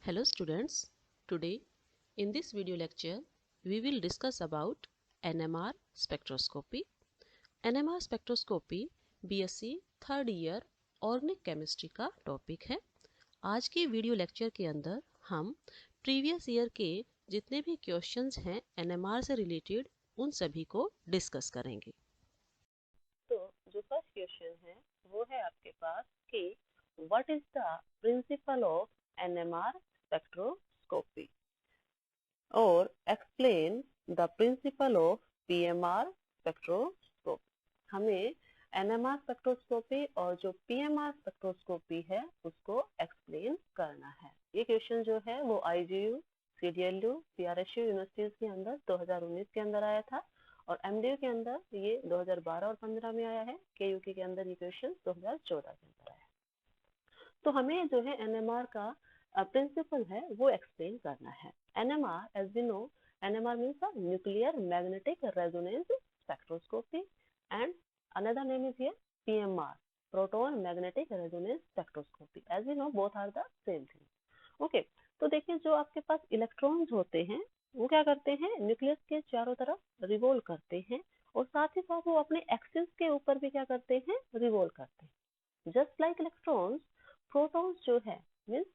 Hello students, today in this video lecture we will discuss about NMR spectroscopy. NMR spectroscopy BSc third year organic chemistry का topic है। आज के video lecture के अंदर हम previous year के जितने भी क्वेश्चंस हैं NMR से रिलेटेड उन सभी को डिस्कस करेंगे। तो जो फर्स्ट क्वेश्चन है वो है आपके पास कि what is the principle of NMR spectroscopy और explain the principle of PMR spectroscopy। हमें NMR स्पेक्ट्रोस्कोपी और जो PMR स्पेक्ट्रोस्कोपी है उसको एक्सप्लेन करना है। ये क्वेश्चन जो है वो IGU, CDLU, PRSU यूनिवर्सिटीज के अंदर 2019 के अंदर आया था और MDU के अंदर ये 2012 और 15 में आया है। KUK के अंदर ये क्वेश्चन 2014 के अंदर आया है। तो हमें जो है NMR का प्रिंसिपल है वो एक्सप्लेन करना है। NMR, as we know, NMR means a nuclear magnetic resonance spectroscopy, and another name is here PMR, proton magnetic resonance spectroscopy. As we know, both are the same thing. Okay, तो देखिए जो आपके पास electrons होते हैं वो क्या करते हैं, न्यूक्लियस के चारों तरफ रिवॉल्व करते हैं और साथ ही साथ वो अपने एक्सिस के ऊपर भी क्या करते हैं, रिवॉल्व करते हैं। जस्ट लाइक इलेक्ट्रॉन्स, प्रोटॉन्स जो है मीन्स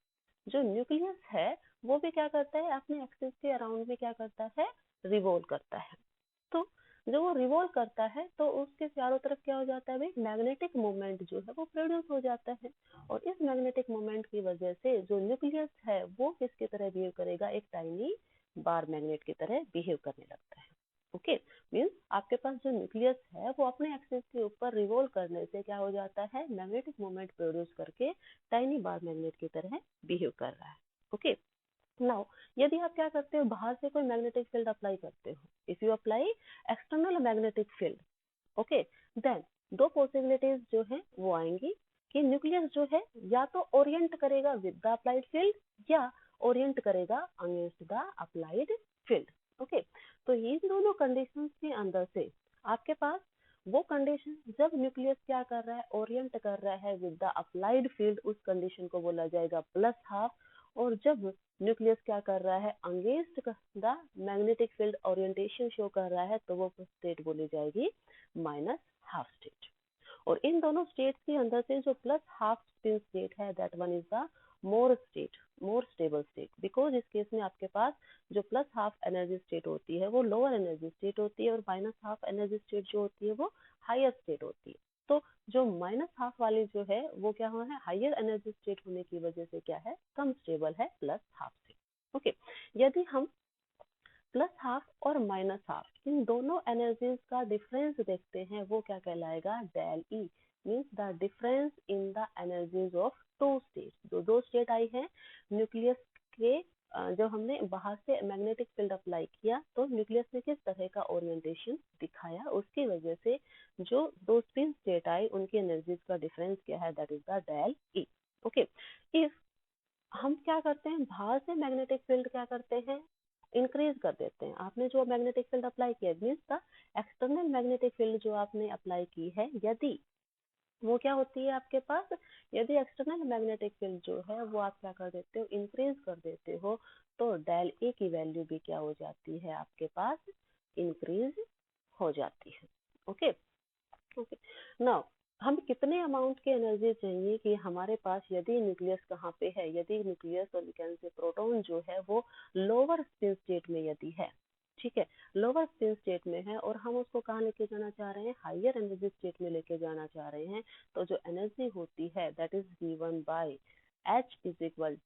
जो न्यूक्लियस है वो भी क्या करता है, अपने एक्सिस के अराउंड में क्या करता है, रिवॉल्व करता है। तो जब वो रिवॉल्व करता है तो उसके चारों तरफ क्या हो जाता है भाई, मैग्नेटिक मोमेंट जो है वो प्रोड्यूस हो जाता है और इस मैग्नेटिक मोमेंट की वजह से जो न्यूक्लियस है वो किसकी तरह बिहेव करेगा, एक टाइनी बार मैग्नेट की तरह बिहेव करने लगता है। ओके, मीन्स आपके पास जो न्यूक्लियस है वो अपने एक्सिस के ऊपर रिवॉल्व करने से क्या हो जाता है, मैग्नेटिक मोमेंट प्रोड्यूस करके टाइनी बार मैग्नेट की तरह बिहेव कर रहा है। ओके, नाउ यदि आप क्या करते हो, बाहर से कोई मैग्नेटिक फील्ड अप्लाई करते हो, if you apply external magnetic field, okay, then दो पॉसिबिलिटीज जो है वो आएंगी कि न्यूक्लियस जो है या तो ओरिएंट करेगा विद द अप्लाइड फील्ड या ओरिएंट करेगा against the applied field. Okay, तो इन दोनों कंडीशंस के अंदर से आपके पास वो कंडीशन जब न्यूक्लियस क्या कर रहा है, ओरिएंट कर रहा है विद द अप्लाइड फील्ड, उस कंडीशन को बोला जाएगा प्लस हाफ, और जब न्यूक्लियस क्या कर रहा है, against the magnetic field orientation show कर रहा है, तो वो स्टेट बोली जाएगी माइनस हाफ स्टेट। और इन दोनों स्टेट के अंदर से जो प्लस हाफ स्पिन स्टेट है, that one is the more state, more stable state, because इस केस में आपके पास जो प्लस हाफ एनर्जी स्टेट होती है वो लोअर एनर्जी स्टेट होती है और माइनस हाफ एनर्जी स्टेट जो होती है वो हायर स्टेट होती है। तो जो माइनस हाफ वाली जो है वो क्या हुआ है, हायर एनर्जी स्टेट होने की वजह से क्या है, कम स्टेबल है प्लस हाफ से। ओके, यदि हम प्लस हाफ और माइनस हाफ इन दोनों एनर्जीज का डिफरेंस देखते हैं वो क्या कहलाएगा, del E, means the difference in the energies of two state. जो दो स्टेट आई है न्यूक्लियस के, जब हमने बाहर से मैग्नेटिक फील्ड अप्लाई किया तो न्यूक्लियस ने किस तरह का ओरिएंटेशन दिखाया, उसकी वजह से जो दो स्पिन स्टेट आई उनकी एनर्जीज का डिफरेंस क्या है, that is the del E. Okay, if हम क्या करते हैं, बाहर से मैग्नेटिक फील्ड क्या करते हैं, इंक्रीज कर देते हैं। आपने जो मैग्नेटिक फील्ड अप्लाई किया means the external magnetic field जो आपने अप्लाई की है, यदि वो क्या होती है आपके पास, यदि एक्सटर्नल मैग्नेटिक फील्ड जो है वो आप क्या कर देते हो, इंक्रीज कर देते हो, तो डेल ए की वैल्यू भी क्या हो जाती है आपके पास, इंक्रीज हो जाती है। ओके, ओके, नाउ हमें कितने अमाउंट की एनर्जी चाहिए कि हमारे पास, यदि न्यूक्लियस कहाँ पे है, यदि न्यूक्लियस और कैन से प्रोटॉन जो है वो लोअर स्पिन स्टेट में यदि है, ठीक है, लोअर स्पिन स्टेट में है और हम उसको कहाँ लेके जाना चाह रहे हैं, हायर एनर्जी स्टेट में लेके जाना चाह रहे हैं, तो जो एनर्जी होती है that is given by H is equal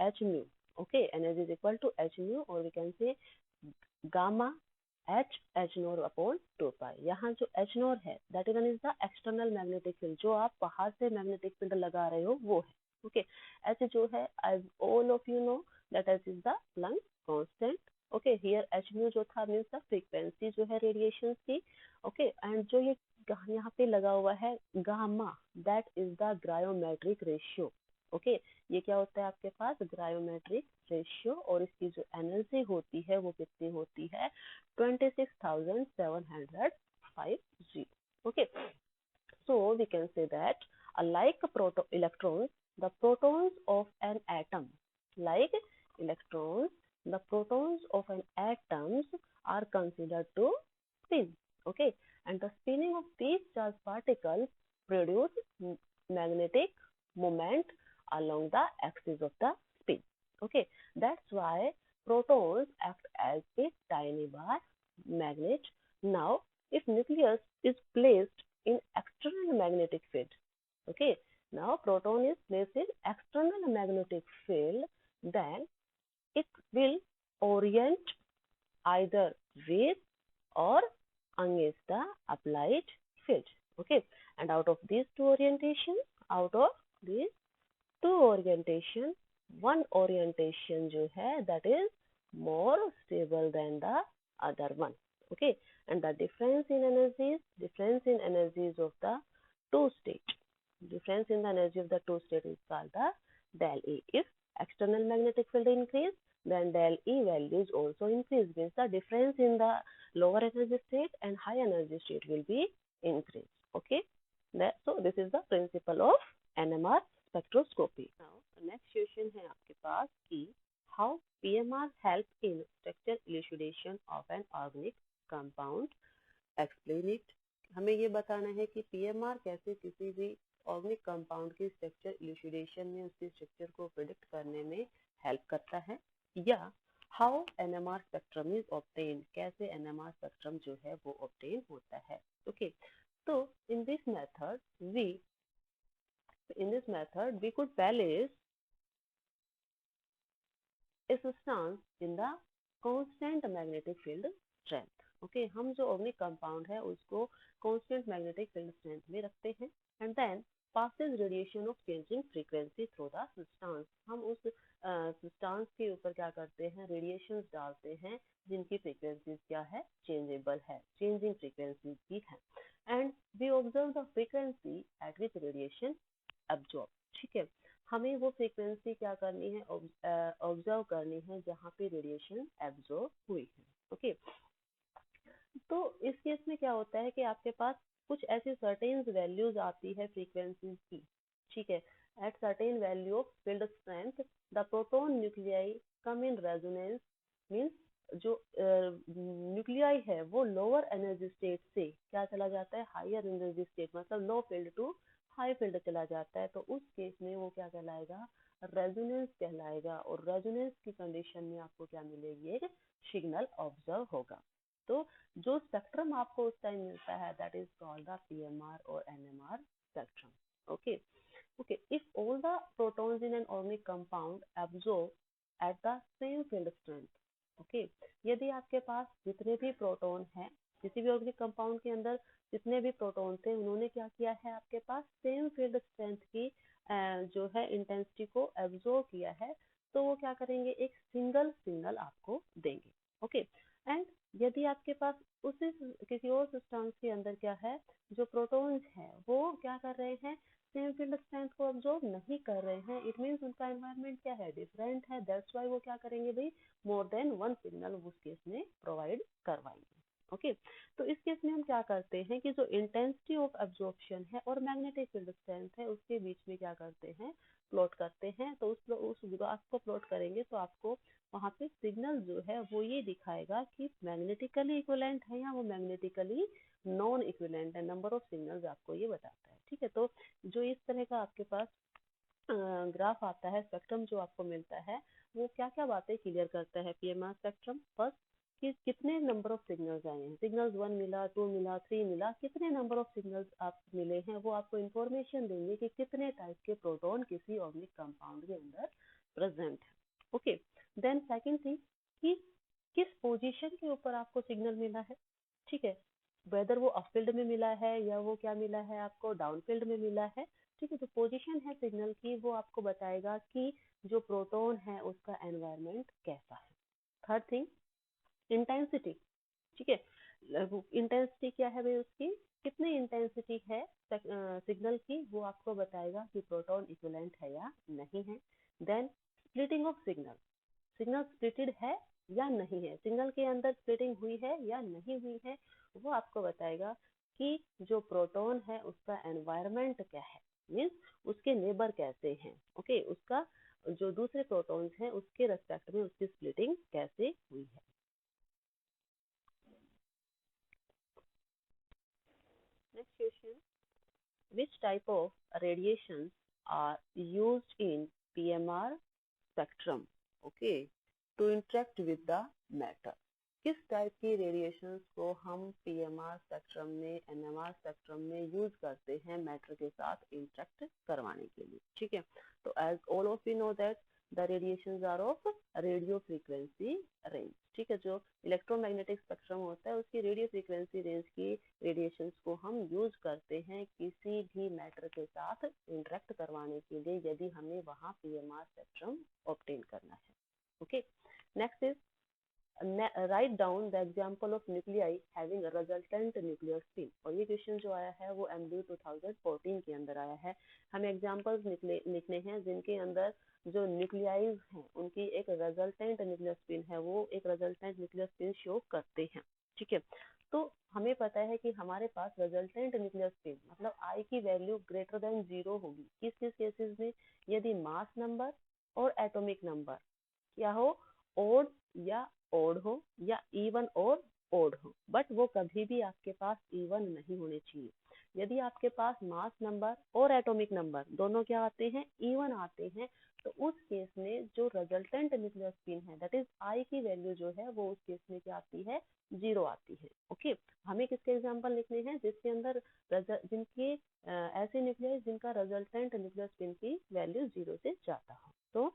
H mu. Okay, energy is equal to H mu और we can say gamma H nought upon 2 pi. यहाँ जो एच नोर है that is the external magnetic field, जो आप बाहर से magnetic field लगा रहे हो वो है। ओके, एच जो है as all of you know that H is the Planck constant. Okay, here H mu जो था मीन्स द फ्रीक्वेंसी जो है रेडिएशन की। ओके, एंड जो ये यहाँ पे लगा हुआ है गामा, दैट इज द ग्रायोमेट्रिक रेशियो। ओके, ये क्या होता है आपके पास, ग्रायोमेट्रिक रेशियो, और इसकी जो एनर्जी होती है वो कितनी होती है, 26,750। Okay, so we can say that unlike electrons, the protons of an atom, Like electrons, the protons of an atoms are considered to spin. Okay, and the spinning of these charged particles produce magnetic moment along the axis of the spin. Okay, that's why protons act as a tiny bar magnet. Now, if nucleus is placed in external magnetic field, okay, now proton is placed in external magnetic field, then it will orient either with or against the applied field. Okay, and out of these two orientation, one orientation जो है that is more stable than the other one. Okay, and the difference in energies of the two state, difference in the energy of the two state is called the del E. If external magnetic field increase, then del E values also increase, means the difference in the lower energy state and high energy state will be increased. Okay, so this is the principle of NMR spectroscopy. Now, next question है आपके पास कि how PMR help in structure elucidation of an organic compound. Explain it. हमें ये बताना है कि PMR कैसे किसी भी ऑर्गेनिक कंपाउंड की स्ट्रक्चर इल्यूसिडेशन में उसकी स्ट्रक्चर को प्रिडिक्ट करने में हेल्प करता है, या how NMR spectrum is obtain, कैसे NMR स्पेक्ट्रम जो है वो ऑब्टेन होता है. ओके, तो in this method we could place a substance in the constant magnetic field strength. Okay, हम जो ऑर्गेनिक कंपाउंड है उसको कांस्टेंट मैग्नेटिक फील्ड स्ट्रेंथ में रखते हैं and then passes radiation of changing frequency through the substance. हम उस substance के ऊपर क्या करते हैं, रेडिएशंस डालते हैं जिनकी फ्रीक्वेंसीज क्या है, चेंजेबल है, चेंजिंग फ्रीक्वेंसीज भी है, and we observe the frequency at which radiation absorb. ठीक है, हमें वो फ्रीक्वेंसी क्या करनी है, ऑब्जर्व करनी है जहाँ पे रेडिएशन एब्जॉर्ब हुई है. ओके, तो इस केस में क्या होता है कि आपके पास कुछ ऐसी सर्टेन वैल्यूज आती है फ्रीक्वेंसीज की. ठीक है, at certain value of field strength the proton nuclei come in resonance, means जो न्यूक्लियाई है वो लोअर एनर्जी स्टेट से क्या चला जाता है, हायर एनर्जी स्टेट, मतलब लो फील्ड टू हाई फील्ड चला जाता है. तो उस केस में वो क्या कहलाएगा, रेजोनेंस कहलाएगा, और रेजोनेंस की कंडीशन में आपको क्या मिलेगी, एक सिग्नल ऑब्जर्व होगा. तो जो स्पेक्ट्रम आपको उस टाइम मिलता है that is called the PMR और NMR spectrum. Okay, okay, if all the protons in an organic compound absorb at the same field strength. Okay, यदि आपके पास जितने भी प्रोटॉन हैं, किसी भी ऑर्गेनिक कंपाउंड के अंदर जितने भी प्रोटॉन थे उन्होंने क्या किया है, आपके पास सेम फील्ड स्ट्रेंथ की जो है इंटेंसिटी को एब्जॉर्ब किया है, तो वो क्या करेंगे, एक सिंगल सिग्नल आपको देंगे. ओके, एंड यदि आपके पास उसी किसी और सब्सटेंस के अंदर क्या है, जो प्रोटॉन्स हैं वो क्या कर रहे हैं, सेम फील्ड स्ट्रेंथ को ऑब्जॉर्व नहीं कर रहे हैं, इट मींस उनका एनवायरनमेंट क्या है, डिफरेंट है, दैट्स व्हाई वो क्या करेंगे भाई, मोर देन वन सिग्नल उस केस में प्रोवाइड करवाएंगे. ओके, तो इस केस में हम क्या करते हैं कि जो इंटेंसिटी ऑफ एब्जॉर्प्शन है और मैग्नेटिक फील्ड स्ट्रेंथ है उसके बीच में क्या करते हैं, प्लॉट करते हैं. तो उस ग्राफ को प्लॉट करेंगे तो आपको वहाँ पे सिग्नल जो है वो ये दिखाएगा कि मैग्नेटिकली इक्विवेलेंट है या वो मैग्नेटिकली नॉन इक्विवेलेंट है. नंबर ऑफ सिग्नल्स आपको ये बताता है. ठीक है, तो जो इस तरह का आपके पास ग्राफ आता है, स्पेक्ट्रम जो आपको मिलता है, वो क्या क्या बातें क्लियर करता है पीएमआर स्पेक्ट्रम. फर्स्ट, कि कितने नंबर ऑफ सिग्नल्स आए हैं, सिग्नल्स 1 मिला, 2 मिला, 3 मिला, कितने नंबर ऑफ सिग्नल्स आप मिले हैं, वो आपको इंफॉर्मेशन देंगे कि कितने टाइप के प्रोटॉन किसी ऑर्गेनिक कंपाउंड के अंदर प्रेजेंट है. ओके, देन सेकंड थिंग कि किस पोजीशन के ऊपर आपको सिग्नल मिला है. ठीक है, वेदर वो अप फील्ड में मिला है या वो क्या मिला है, आपको डाउन फील्ड में मिला है. ठीक है, जो पोजीशन है सिग्नल की वो आपको बताएगा कि जो प्रोटॉन है उसका एनवायरनमेंट कैसा है. Third thing, intensity. ठीक है, इंटेंसिटी क्या है भाई, उसकी कितनी इंटेंसिटी है सिग्नल की, वो आपको बताएगा कि प्रोटॉन इक्विवेलेंट है या नहीं है. Then splitting of signal, signal splitted है या नहीं है, सिग्नल के अंदर स्प्लिटिंग हुई है या नहीं हुई है, वो आपको बताएगा कि जो प्रोटॉन है उसका एनवायरनमेंट क्या है, मीन्स उसके नेबर कैसे हैं. ओके, उसका जो दूसरे प्रोटॉन्स हैं उसके रेस्पेक्ट में उसकी स्प्लिटिंग कैसे हुई है। Next question, which type of radiations are used in PMR spectrum, okay, to interact with the matter? किस टाइप की रेडिएशंस को हम पीएमआर स्पेक्ट्रम में, एनएमआर स्पेक्ट्रम में यूज करते हैं मैटर के साथ इंटरेक्ट करवाने के लिए, ठीक है। तो as all of you know that the radiations are of radio frequency range, ठीक है। जो इलेक्ट्रोमैग्नेटिक स्पेक्ट्रम होता है उसकी रेडियो फ्रीक्वेंसी रेंज की रेडिएशंस को हम यूज करते हैं किसी भी मैटर के साथ इंटरेक्ट करवाने के लिए, यदि हमें वहाँ पीएमआर स्पेक्ट्रम ऑब्टेन करना है, okay. Next is write down the example of nuclei having a resultant nuclear spin। और ये क्वेश्चन जो आया है वो MDU 2014 के अंदर आया है। हमें एग्जांपल्स लिखने हैं जिनके अंदर जो न्यूक्लियाइज हैं उनकी एक रिजल्टेंट न्यूक्लियर स्पिन है, वो एक रिजल्टेंट न्यूक्लियर स्पिन शो करते हैं, ठीक है। तो हमें पता है कि हमारे पास रिजल्टेंट न्यूक्लियर स्पिन मतलब आई की वैल्यू ग्रेटर देन 0 होगी किस किस केसेस में, यदि मास नंबर और एटॉमिक नंबर क्या हो, ओड या ओड हो या इवन और ओड हो, बट वो कभी भी आपके पास इवन नहीं होने चाहिए। यदि आपके पास मास नंबर और एटॉमिक नंबर दोनों क्या आते हैं, इवन आते हैं, तो उस केस में जो रिजल्टेंट न्यूक्लियर स्पिन है दैट इज आई की वैल्यू जो है वो उस केस में क्या आती है, 0 आती है, ओके। हमें किसके एग्जांपल लिखने हैं, जिसके अंदर जिनके ऐसे न्यूक्लियस जिनका रिजल्टेंट न्यूक्लियर स्पिन की वैल्यू 0 से ज्यादा हो। तो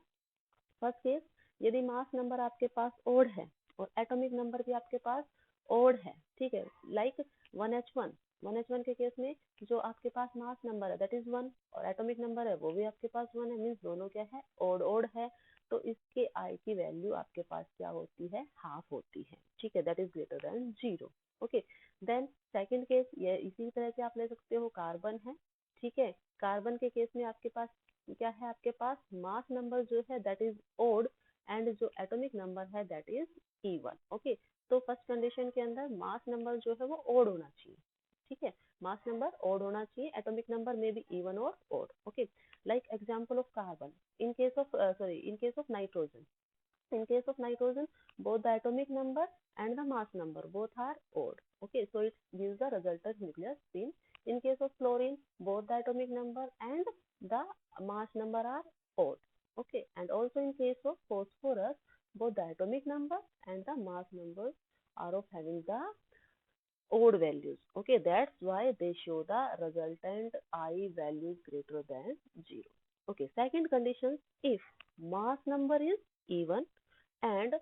फर्स्ट केस, यदि मास नंबर आपके पास ओड है और एटॉमिक नंबर भी आपके पास ओड है, ठीक है, लाइक 1H1 के केस में जो आपके पास मास नंबर है दैट इज 1 और एटॉमिक नंबर है वो भी आपके पास 1 है, मींस दोनों क्या है, ओड ओड है, तो इसके आई की वैल्यू आपके पास क्या होती है, हाफ होती है, ठीक है, that is greater than 0, okay. Then second case, ये इसी तरह से आप ले सकते हो, कार्बन है, ठीक है, कार्बन के केस में आपके पास क्या है, आपके पास मास नंबर जो है दैट इज ओड एंड जो एटॉमिक नंबर है दैट इज इवन, ओके। तो फर्स्ट कंडीशन के अंदर मास नंबर जो है वो ओड होना चाहिए, ठीक है, मास नंबर ओड होना चाहिए, एटॉमिक नंबर में भी इवन और odd, okay. Like example of carbon, in case of nitrogen, in case of nitrogen both the atomic number and the mass number both are odd, okay, so it gives the resultant nuclear spin. In case of fluorine both the atomic number and the mass number are odd, okay, and also in case of phosphorus both the atomic number and the mass numbers are of having the odd values, okay, that's why they show the resultant I values greater than 0, okay। Second condition, if mass number is even and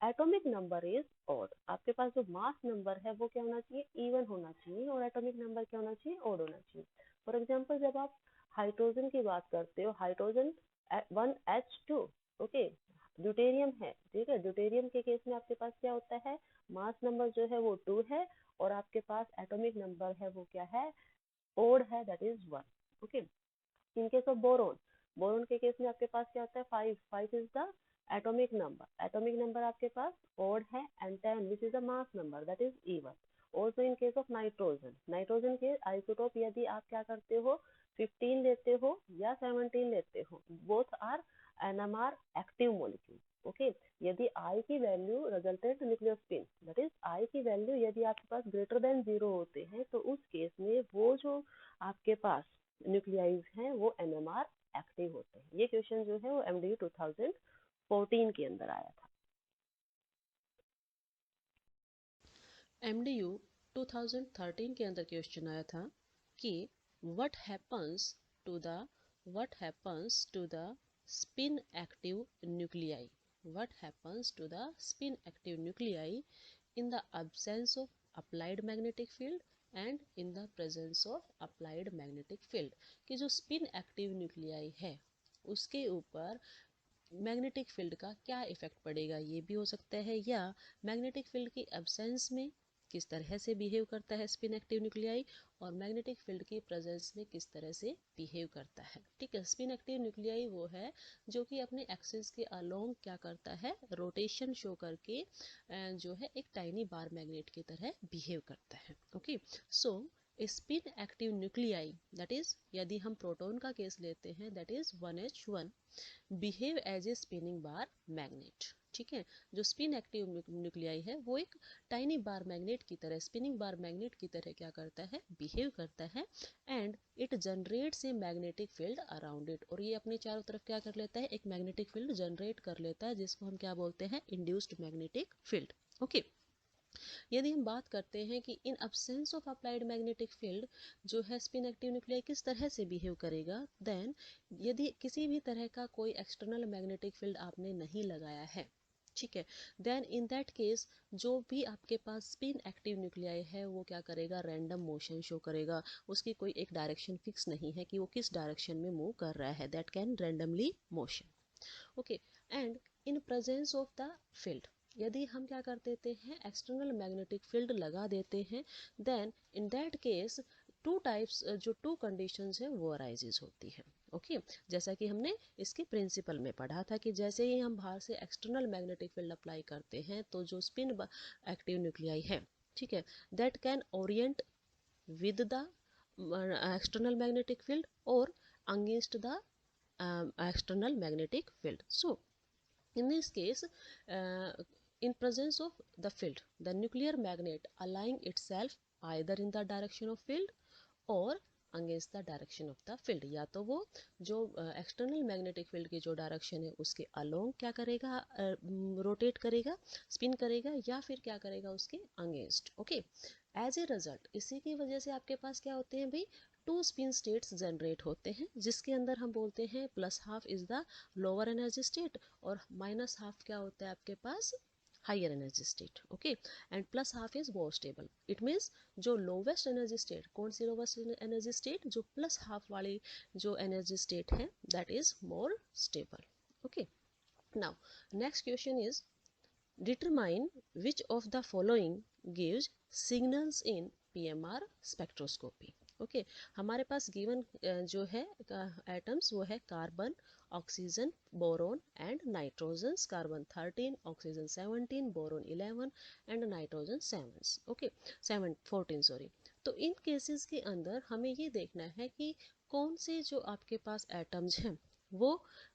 atomic number is odd, आपके पास जो mass number है वो क्या होना चाहिए, even होना चाहिए, और एटॉमिक नंबर क्या होना चाहिए, ऑड होना चाहिए। फॉर एग्जांपल जब आप हाइड्रोजन की बात करते हो, हाइड्रोजन 1H2, ओके, ड्यूटेरियम है, ठीक है, ड्यूटेरियम के केस में आपके पास क्या होता है, मास नंबर जो है वो 2 है और आपके पास एटॉमिक नंबर है वो क्या है, ओड है, that is 1, okay. In case of boron, boron के केस में आपके पास क्या होता है, 5 इज द एटॉमिक नंबर आपके पास ओड है and 10 which is the mass number that is even. Also in case of nitrogen, nitrogen के आइसोटोप यदि आप क्या करते हो, 15 लेते हो या 17 लेते हो, both are NMR active molecule, okay. यदि आई की value resultant nuclear spin that is I की वैल्यू यदि आपके पास ग्रेटर देन 0 होते हैं तो उस केस में वो जो आपके पास न्यूक्लियाइज हैं वो एनएमआर एक्टिव होते हैं। ये क्वेश्चन जो है वो MDU 2014 के अंदर आया था। MDU 2013 के अंदर क्वेश्चन आया था कि what happens to the spin active nuclei, what happens to the spin active nuclei in the absence of applied magnetic field and in the presence of applied magnetic field, कि जो spin active nuclei है उसके ऊपर magnetic field का क्या effect पड़ेगा, ये भी हो सकता है, या मैग्नेटिक फील्ड की एब्सेंस में किस तरह से बिहेव करता है स्पिन एक्टिव न्यूक्लियाई और मैग्नेटिक फील्ड की प्रेजेंस में किस तरह से बिहेव करता है, ठीक है। स्पिन एक्टिव न्यूक्लियाई वो है जो कि अपने एक्सिस के अलोंग क्या करता है, रोटेशन शो करके जो है एक टाइनी बार मैग्नेट की तरह बिहेव करता है, okay. So spin active nuclei that is, यदि हम प्रोटॉन का केस लेते हैं, that is 1h1 behave as a spinning bar magnet. ठीक है, जो स्पिन एक्टिव न्यूक्लियाई है वो एक टाइनी बार मैग्नेट की तरह, स्पिनिंग बार मैग्नेट की तरह क्या करता है, बिहेव करता है, and it generates a magnetic field around it, और ये अपने चारों तरफ क्या कर लेता है, एक मैग्नेटिक फील्ड जनरेट कर लेता है, जिसको हम क्या बोलते हैं, इंड्यूस्ड मैग्नेटिक फील्ड। ओके, यदि हम बात करते हैं कि इन absence of applied magnetic field जो है स्पिन एक्टिव न्यूक्लियाई किस तरह से बिहेव करेगा, देन यदि किसी भी तरह का कोई एक्सटर्नल मैग्नेटिक फील्ड आपने नहीं लगाया है, ठीक है, देन इन दैट केस जो भी आपके पास स्पिन एक्टिव न्यूक्लियाई है वो क्या करेगा, रैंडम मोशन शो करेगा, उसकी कोई एक डायरेक्शन फिक्स नहीं है कि वो किस डायरेक्शन में मूव कर रहा है, that can randomly motion. Okay, and in presence of the field, यदि हम क्या कर देते हैं, एक्सटर्नल मैग्नेटिक फील्ड लगा देते हैं, then in that case two types, जो टू कंडीशंस है वो अराइजेज होती है। ओके, जैसा कि हमने इसके प्रिंसिपल में पढ़ा था कि जैसे ही हम बाहर से एक्सटर्नल मैग्नेटिक फील्ड अप्लाई करते हैं तो जो स्पिन एक्टिव न्यूक्लियाई है, ठीक है, that can Orient with the external magnetic field or against the external magnetic field. So in this case, uh, in presence of the field, the nuclear magnet align itself either in the direction of field और against the direction of the field, या तो वो जो external magnetic field की जो direction है उसके along क्या करेगा, रोटेट करेगा, स्पिन करेगा, या फिर क्या करेगा उसके against. Okay, as a result इसी की वजह से आपके पास क्या होते हैं भाई, टू स्पिन स्टेट्स जनरेट होते हैं, जिसके अंदर हम बोलते हैं plus half is the lower energy state और माइनस हाफ क्या होता है आपके पास, higher energy state. Okay, and plus half is more stable, it means जो लोवेस्ट एनर्जी स्टेट, कौन सी लोवेस्ट एनर्जी स्टेट, जो प्लस हाफ वाली जो एनर्जी स्टेट है, that is more stable. Okay, now next question is determine which of the following gives signals in PMR spectroscopy. Okay, हमारे पास given जो है atoms वो है carbon, oxygen, boron and nitrogen, carbon 13, oxygen 17, boron 11 and nitrogen 7, okay 14 sorry. तो इन cases के अंदर हमें ये देखना है कि कौन से जो आपके पास एटम्स हैं वो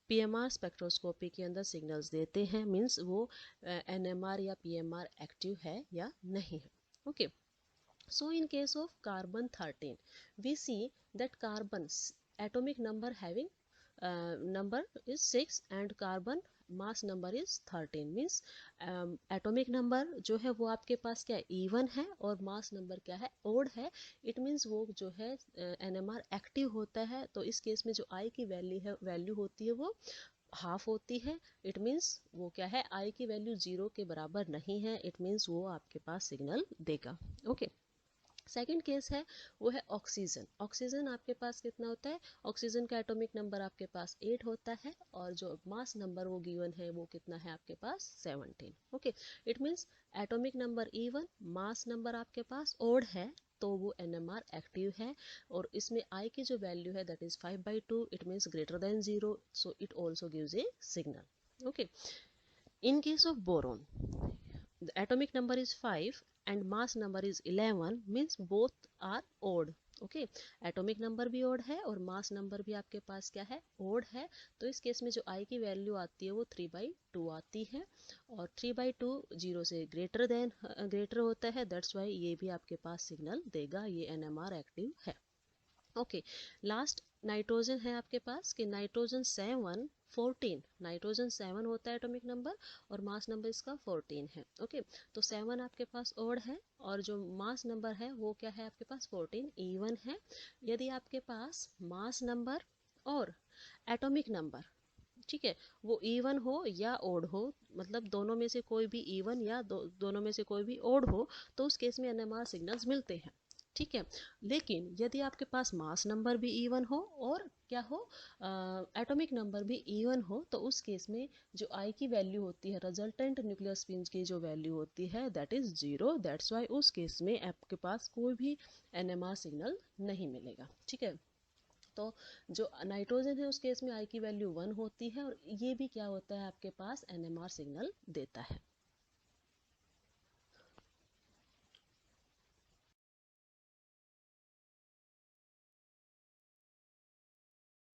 पीएमआर स्पेक्ट्रोस्कोपी के अंदर सिग्नल्स देते हैं, मीन्स वो एनएमआर या पीएमआर एक्टिव है या नहीं है। Okay, so in case of carbon 13 we see that carbon's atomic number having number is 6 and carbon mass number is 13, means atomic number जो है वो आपके पास क्या है, इवन है, और मास नंबर क्या है, ओड है। इट मीन्स वो जो है एनएमआर एक्टिव होता है, तो इस केस में जो आई की वैल्यू होती है वो हाफ होती है। इट मीन्स वो क्या है, आई की वैल्यू 0 के बराबर नहीं है, इट मीन्स वो आपके पास सिग्नल देगा। ओके, सेकेंड केस है वो है ऑक्सीजन। ऑक्सीजन आपके पास कितना होता है, ऑक्सीजन का एटॉमिक नंबर आपके पास 8 होता है और जो मास नंबर वो गिवन है वो कितना है आपके पास 17। Okay, it means atomic number even, mass number आपके पास ओड है, तो वो एनएमआर एक्टिव है, और इसमें आई की जो वैल्यू है that is 5/2, it means greater than 0, so it also gives A signal. Okay, in case of boron the atomic number is 5 and mass number is 11, means both are odd। Okay, atomic number भी odd है और mass number भी आपके पास क्या है, odd है, तो इस केस में जो आई की वैल्यू आती है वो 3/2 आती है, और 3/2 0 से ग्रेटर होता है, दैट्स वाई ये भी आपके पास सिग्नल देगा, ये एनएमआर एक्टिव है। ओके, लास्ट नाइट्रोजन है आपके पास कि नाइट्रोजन 7 14, नाइट्रोजन 7 होता है एटॉमिक नंबर और मास नंबर इसका 14 है। ओके, तो 7 आपके पास ओड है और जो मास नंबर है वो क्या है आपके पास 14 इवन है। यदि आपके पास मास नंबर और एटॉमिक नंबर, ठीक है, वो इवन हो या ओड हो, मतलब दोनों में से कोई भी इवन या दोनों में से कोई भी ओड हो, तो उस केस में एनएमआर सिग्नल्स मिलते हैं। ठीक है, लेकिन यदि आपके पास मास नंबर भी इवन हो और क्या हो, एटॉमिक नंबर भी इवन हो, तो उस केस में जो आई की वैल्यू होती है, रिजल्टेंट न्यूक्लियर स्पिन की जो वैल्यू होती है दैट इज 0, दैट्स वाई उस केस में आपके पास कोई भी एनएमआर सिग्नल नहीं मिलेगा। ठीक है, तो जो नाइट्रोजन है उस केस में आई की वैल्यू 1 होती है और ये भी क्या होता है आपके पास एनएमआर सिग्नल देता है।